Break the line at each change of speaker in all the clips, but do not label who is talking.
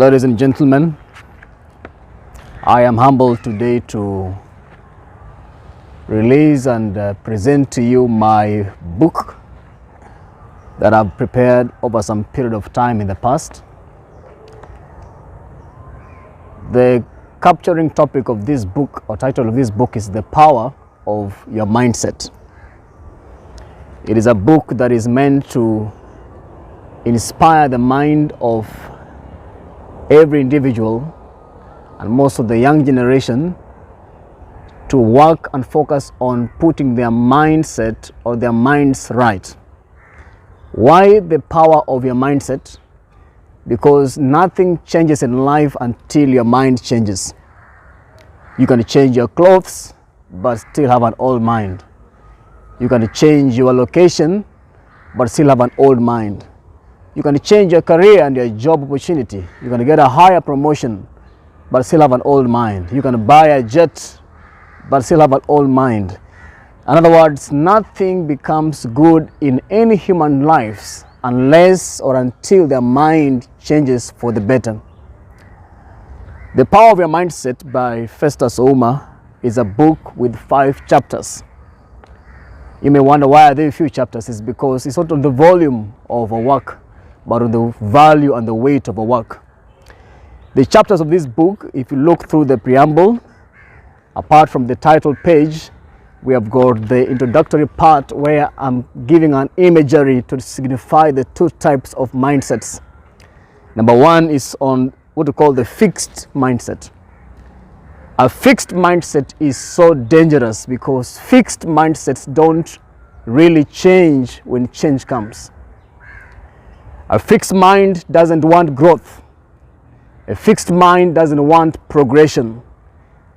Ladies and gentlemen, I am humbled today to release and present to you my book that I've prepared over some period of time in the past. The capturing topic of this book, or title of this book, is The Power of Your Mindset. It is a book that is meant to inspire the mind of every individual and most of the young generation to work and focus on putting their mindset or their minds right. Why the power of your mindset? Because nothing changes in life until your mind changes. You can change your clothes but still have an old mind. You can change your location but still have an old mind. You can change your career and your job opportunity. You can get a higher promotion but still have an old mind. You can buy a jet but still have an old mind. In other words, nothing becomes good in any human lives unless or until their mind changes for the better. The Power of Your Mindset by Festus Ouma is a book with 5 chapters. You may wonder why are there few chapters. It's because it's not on the volume of a work, but on the value and the weight of a work. The chapters of this book, if you look through the preamble, apart from the title page, we have got the introductory part where I'm giving an imagery to signify the 2 types of mindsets. Number 1 is on what we call the fixed mindset. A fixed mindset is so dangerous because fixed mindsets don't really change when change comes. A fixed mind doesn't want growth. A fixed mind doesn't want progression.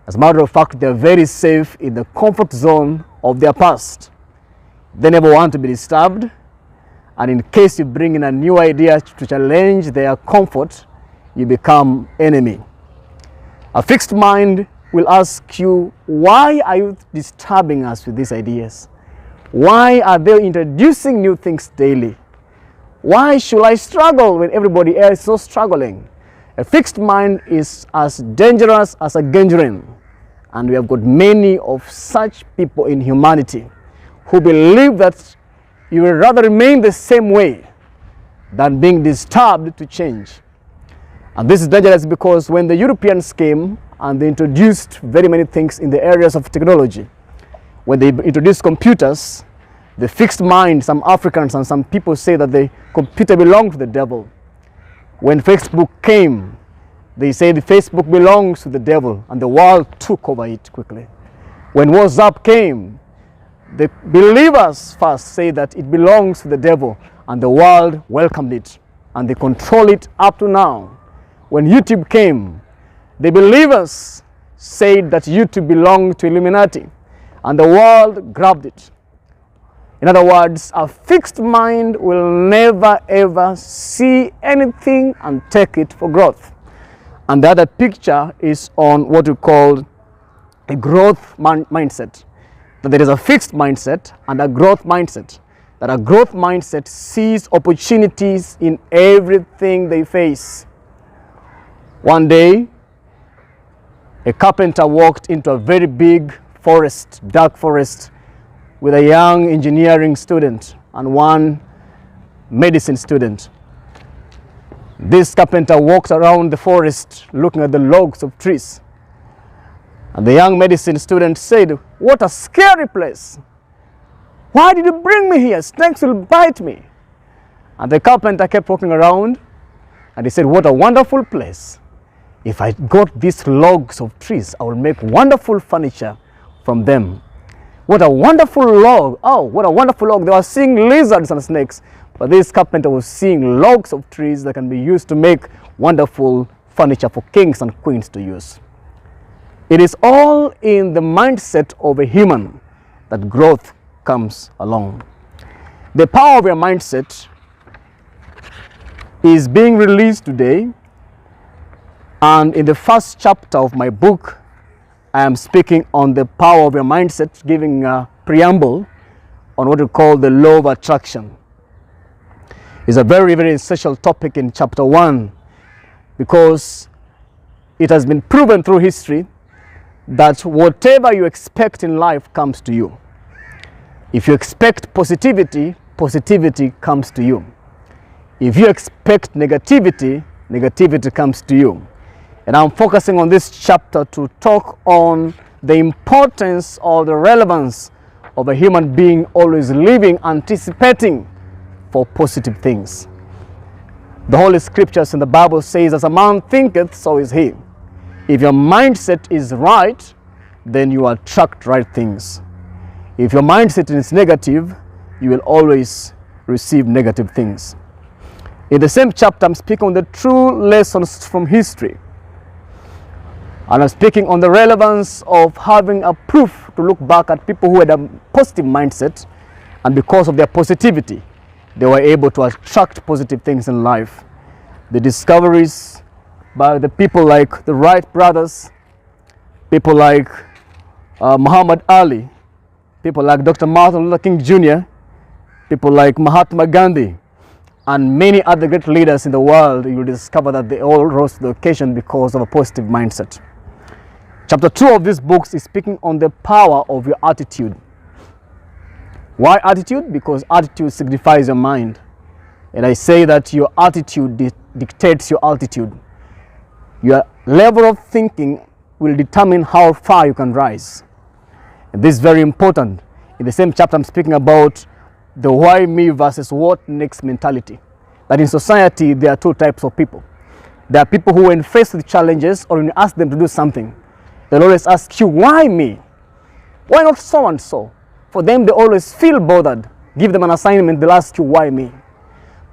As a matter of fact, they're very safe in the comfort zone of their past. They never want to be disturbed, and in case you bring in a new idea to challenge their comfort, you become enemy. A fixed mind will ask you, why are you disturbing us with these ideas? Why are they introducing new things daily? Why should I struggle when everybody else is not struggling? A fixed mind is as dangerous as a gangrene. And we have got many of such people in humanity who believe that you will rather remain the same way than being disturbed to change. And this is dangerous because when the Europeans came and they introduced very many things in the areas of technology, when they introduced computers, the fixed mind, some Africans and some people say that the computer belonged to the devil. When Facebook came, they say the Facebook belongs to the devil, and the world took over it quickly. When WhatsApp came, the believers first say that it belongs to the devil, and the world welcomed it, and they control it up to now. When YouTube came, the believers said that YouTube belonged to Illuminati, and the world grabbed it. In other words, a fixed mind will never ever see anything and take it for growth. And the other picture is on what we call a growth mindset. That there is a fixed mindset and a growth mindset. That a growth mindset sees opportunities in everything they face. One day, a carpenter walked into a very big forest, dark forest, with a young engineering student and one medicine student. This carpenter walked around the forest looking at the logs of trees. And the young medicine student said, "What a scary place. Why did you bring me here? Snakes will bite me." And the carpenter kept walking around and he said, "What a wonderful place. If I got these logs of trees, I will make wonderful furniture from them. What a wonderful log. Oh, what a wonderful log." They were seeing lizards and snakes, but this carpenter was seeing logs of trees that can be used to make wonderful furniture for kings and queens to use. It is all in the mindset of a human that growth comes along. The Power of Your Mindset is being released today, and in the first chapter of my book, I am speaking on the power of your mindset, giving a preamble on what we call the law of attraction. It's a very, very essential topic in chapter 1. because it has been proven through history that whatever you expect in life comes to you. If you expect positivity, positivity comes to you. If you expect negativity, negativity comes to you. And I'm focusing on this chapter to talk on the importance or the relevance of a human being always living, anticipating for positive things. The Holy Scriptures in the Bible says, as a man thinketh, so is he. If your mindset is right, then you attract right things. If your mindset is negative, you will always receive negative things. In the same chapter, I'm speaking on the true lessons from history. And I'm speaking on the relevance of having a proof to look back at people who had a positive mindset, and because of their positivity, they were able to attract positive things in life. The discoveries by the people like the Wright brothers, people like Muhammad Ali, people like Dr. Martin Luther King Jr., people like Mahatma Gandhi, and many other great leaders in the world, you will discover that they all rose to the occasion because of a positive mindset. Chapter 2 of this book is speaking on the power of your attitude. Why attitude? Because attitude signifies your mind. And I say that your attitude dictates your altitude. Your level of thinking will determine how far you can rise. And this is very important. In the same chapter, I'm speaking about the why me versus what next mentality. That in society, there are two types of people. There are people who, when faced with challenges or when you ask them to do something, they'll always ask you, why me? Why not so and so? For them, they always feel bothered. Give them an assignment, they'll ask you, why me?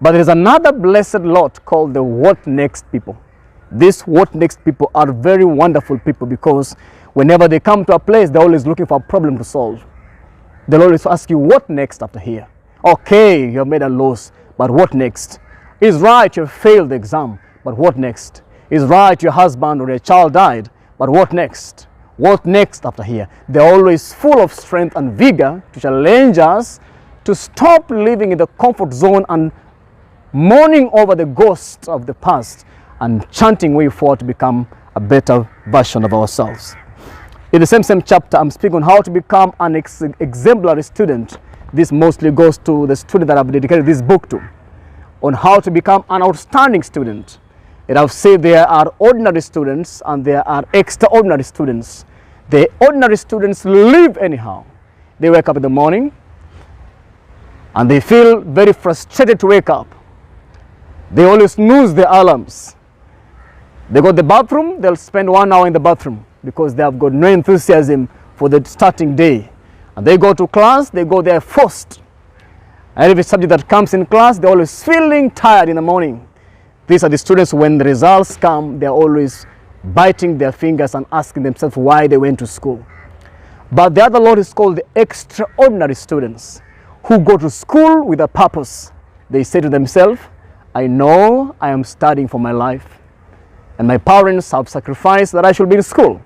But there's another blessed lot called the what next people. These what next people are very wonderful people, because whenever they come to a place, they're always looking for a problem to solve. They'll always ask you, what next after here? Okay, you have made a loss, but what next? It's right, you failed the exam, but what next? It's right, your husband or your child died, but what next? What next after here? They're always full of strength and vigor to challenge us to stop living in the comfort zone and mourning over the ghosts of the past and chanting way forward to become a better version of ourselves. In the same chapter, I'm speaking on how to become an exemplary student. This mostly goes to the student that I've dedicated this book to, on how to become an outstanding student. And I've said there are ordinary students and there are extraordinary students. The ordinary students live anyhow. They wake up in the morning and they feel very frustrated to wake up. They always snooze their alarms. They go to the bathroom, they'll spend 1 hour in the bathroom because they have got no enthusiasm for the starting day. And they go to class, they go there forced. And every subject that comes in class, they're always feeling tired in the morning. These are the students, when the results come, they're always biting their fingers and asking themselves why they went to school. But the other lot is called the extraordinary students, who go to school with a purpose. They say to themselves, I know I am studying for my life, and my parents have sacrificed that I should be in school.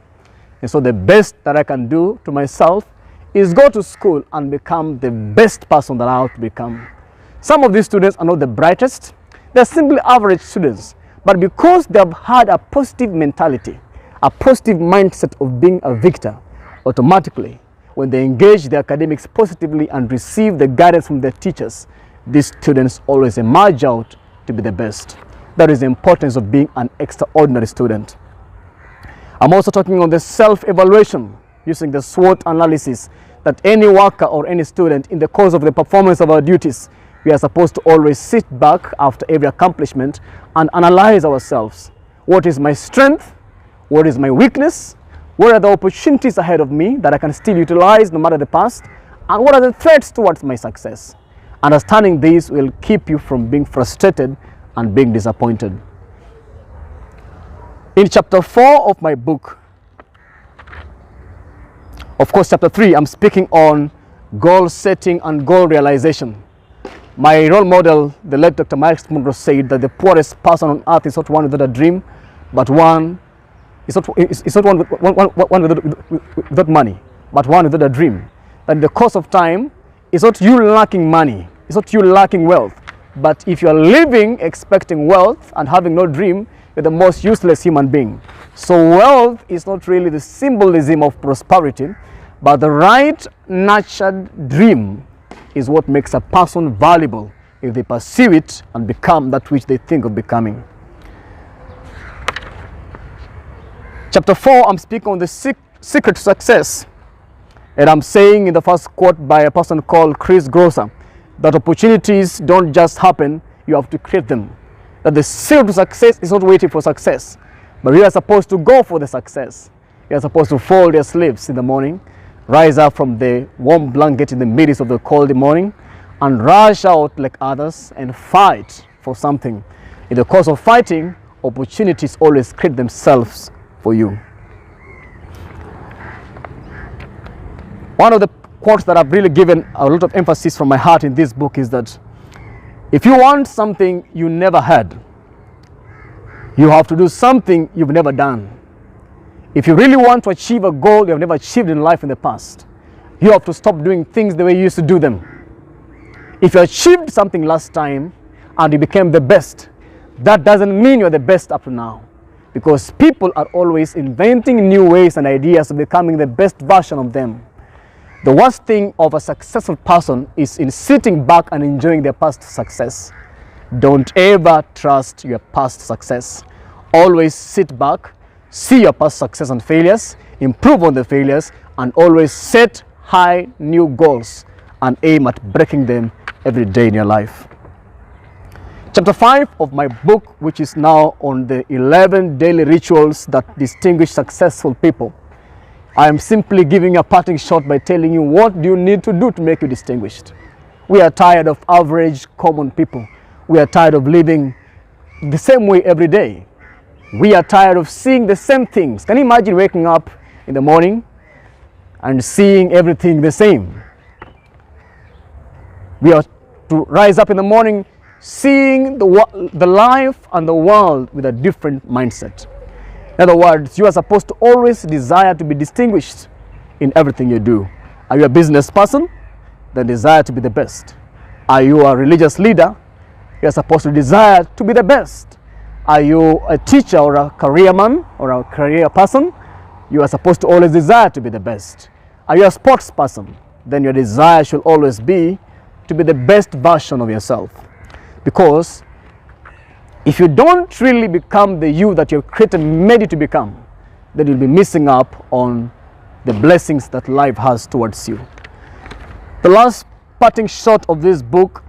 And so the best that I can do to myself is go to school and become the best person that I ought to become. Some of these students are not the brightest. They're simply average students. But because they have had a positive mentality, a positive mindset of being a victor, automatically, when they engage the academics positively and receive the guidance from their teachers, these students always emerge out to be the best. That is the importance of being an extraordinary student. I'm also talking on the self-evaluation, using the SWOT analysis, that any worker or any student, in the course of the performance of our duties, we are supposed to always sit back after every accomplishment and analyze ourselves. What is my strength? What is my weakness? What are the opportunities ahead of me that I can still utilize no matter the past? And what are the threats towards my success? Understanding these will keep you from being frustrated and being disappointed. In chapter 4 of my book, of course, chapter 3, I'm speaking on goal setting and goal realization. My role model, the late Dr. Miles Monroe, said that the poorest person on earth is not one without a dream, but one is not one without money, but one without a dream. And in the course of time, it's not you lacking money, it's not you lacking wealth, but if you are living expecting wealth and having no dream, with the most useless human being. So wealth is not really the symbolism of prosperity, but the right nurtured dream is what makes a person valuable if they pursue it and become that which they think of becoming. Chapter 4, I'm speaking on the secret to success. And I'm saying in the first quote by a person called Chris Grosser that opportunities don't just happen, you have to create them. That the secret to success is not waiting for success, but we are supposed to go for the success. You are supposed to fold your sleeves in the morning, rise up from the warm blanket in the midst of the cold morning, and rush out like others and fight for something. In the course of fighting, opportunities always create themselves for you. One of the quotes that I've really given a lot of emphasis from my heart in this book is that if you want something you never had, you have to do something you've never done. If you really want to achieve a goal you have never achieved in life in the past, you have to stop doing things the way you used to do them. If you achieved something last time and you became the best, that doesn't mean you're the best up to now. Because people are always inventing new ways and ideas of becoming the best version of them. The worst thing of a successful person is in sitting back and enjoying their past success. Don't ever trust your past success. Always sit back, see your past success and failures, improve on the failures, and always set high new goals and aim at breaking them every day in your life. Chapter 5 of my book, which is now on the 11 daily rituals that distinguish successful people. I am simply giving a parting shot by telling you what do you need to do to make you distinguished. We are tired of average, common people. We are tired of living the same way every day. We are tired of seeing the same things. Can you imagine waking up in the morning and seeing everything the same? We are to rise up in the morning seeing the life and the world with a different mindset. In other words, you are supposed to always desire to be distinguished in everything you do. Are you a business person? Then desire to be the best. Are you a religious leader? You are supposed to desire to be the best. Are you a teacher or a career man or a career person? You are supposed to always desire to be the best. Are you a sports person? Then your desire should always be to be the best version of yourself. Because if you don't really become the you that you're created made you to become, then you'll be missing up on the blessings that life has towards you. The last parting shot of this book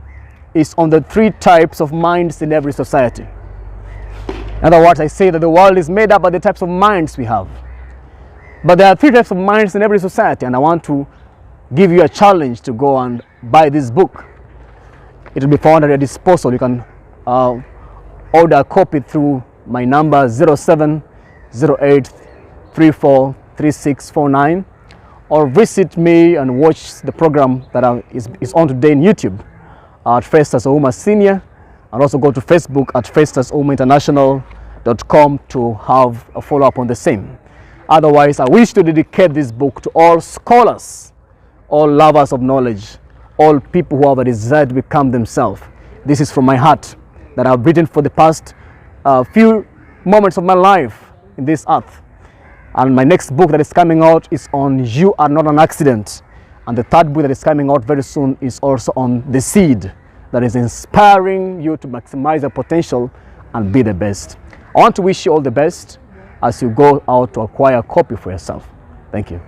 is on the 3 types of minds in every society. In other words, I say that the world is made up by the types of minds we have. But there are 3 types of minds in every society, and I want to give you a challenge to go and buy this book. It will be found at your disposal. You can order a copy through my number 0708343649, or visit me and watch the program that is on today in YouTube at Festus Ouma Snr, and also go to Facebook at FestusOumaInternational.com to have a follow-up on the same. Otherwise, I wish to dedicate this book to all scholars, all lovers of knowledge, all people who have a desire to become themselves. This is from my heart that I've written for the past few moments of my life in this earth. And my next book that is coming out is on You Are Not an Accident. And the 3rd book that is coming out very soon is also on the seed that is inspiring you to maximize your potential and be the best. I want to wish you all the best as you go out to acquire a copy for yourself. Thank you.